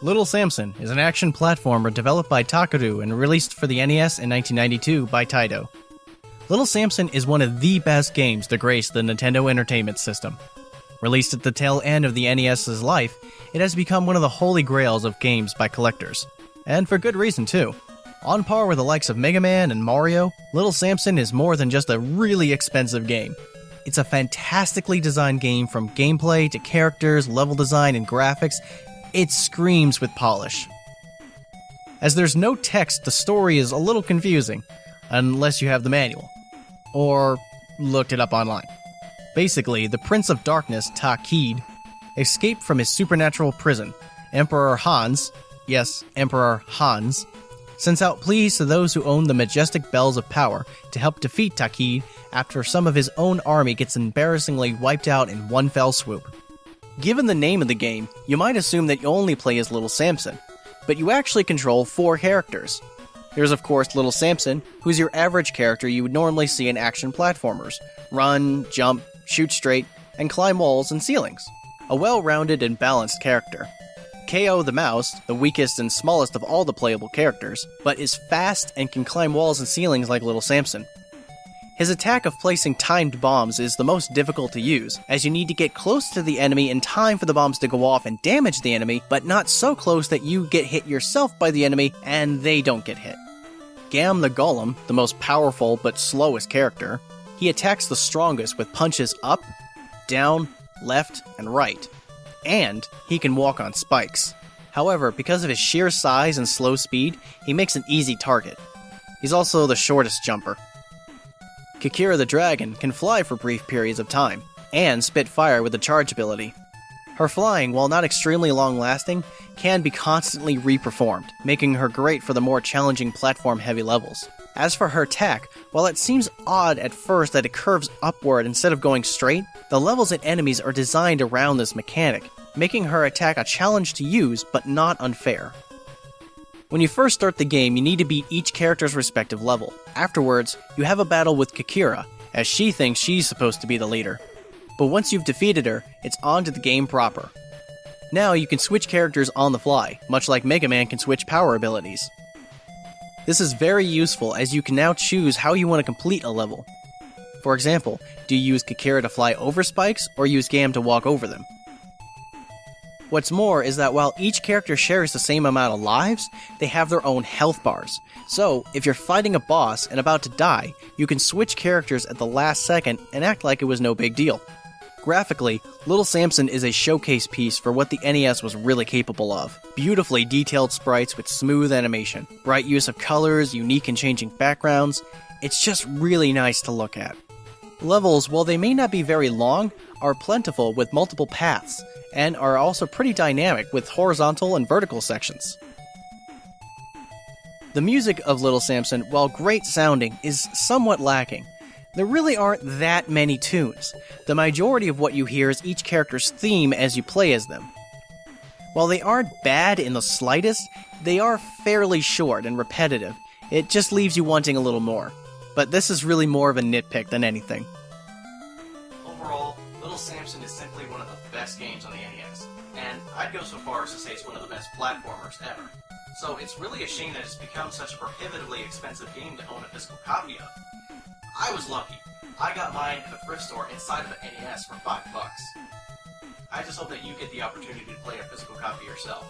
Little Samson is an action platformer developed by Takuru and released for the NES in 1992 by Taito. Little Samson is one of the best games to grace the Nintendo Entertainment System. Released at the tail end of the NES's life, it has become one of the holy grails of games by collectors. And for good reason too. On par with the likes of Mega Man and Mario, Little Samson is more than just a really expensive game. It's a fantastically designed game from gameplay to characters, level design, and graphics. It screams with polish. As there's no text, the story is a little confusing, unless you have the manual. Or looked it up online. Basically, the Prince of Darkness, Takid, escaped from his supernatural prison. Emperor Hans, yes, Emperor Hans, sends out pleas to those who own the majestic bells of power to help defeat Takid after some of his own army gets embarrassingly wiped out in one fell swoop. Given the name of the game, you might assume that you only play as Little Samson, but you actually control 4 characters. There's of course Little Samson, who's your average character you would normally see in action platformers. Run, jump, shoot straight, and climb walls and ceilings. A well-rounded and balanced character. KO the Mouse, the weakest and smallest of all the playable characters, but is fast and can climb walls and ceilings like Little Samson. His attack of placing timed bombs is the most difficult to use, as you need to get close to the enemy in time for the bombs to go off and damage the enemy, but not so close that you get hit yourself by the enemy and they don't get hit. Gam the Golem, the most powerful but slowest character, he attacks the strongest with punches up, down, left, and right. And he can walk on spikes. However, because of his sheer size and slow speed, he makes an easy target. He's also the shortest jumper. Kikira the Dragon can fly for brief periods of time, and spit fire with the charge ability. Her flying, while not extremely long-lasting, can be constantly re-performed, making her great for the more challenging platform-heavy levels. As for her attack, while it seems odd at first that it curves upward instead of going straight, the levels and enemies are designed around this mechanic, making her attack a challenge to use but not unfair. When you first start the game, you need to beat each character's respective level. Afterwards, you have a battle with Kikira, as she thinks she's supposed to be the leader. But once you've defeated her, it's on to the game proper. Now you can switch characters on the fly, much like Mega Man can switch power abilities. This is very useful as you can now choose how you want to complete a level. For example, do you use Kikira to fly over spikes, or use Gam to walk over them? What's more is that while each character shares the same amount of lives, they have their own health bars. So, if you're fighting a boss and about to die, you can switch characters at the last second and act like it was no big deal. Graphically, Little Samson is a showcase piece for what the NES was really capable of. Beautifully detailed sprites with smooth animation, bright use of colors, unique and changing backgrounds. It's just really nice to look at. Levels, while they may not be very long, are plentiful with multiple paths, and are also pretty dynamic with horizontal and vertical sections. The music of Little Samson, while great sounding, is somewhat lacking. There really aren't that many tunes. The majority of what you hear is each character's theme as you play as them. While they aren't bad in the slightest, they are fairly short and repetitive. It just leaves you wanting a little more. But this is really more of a nitpick than anything. Overall, Little Samson is simply one of the best games on the NES, and I'd go so far as to say it's one of the best platformers ever. So it's really a shame that it's become such a prohibitively expensive game to own a physical copy of. I was lucky. I got mine at a thrift store inside of an NES for $5. I just hope that you get the opportunity to play a physical copy yourself.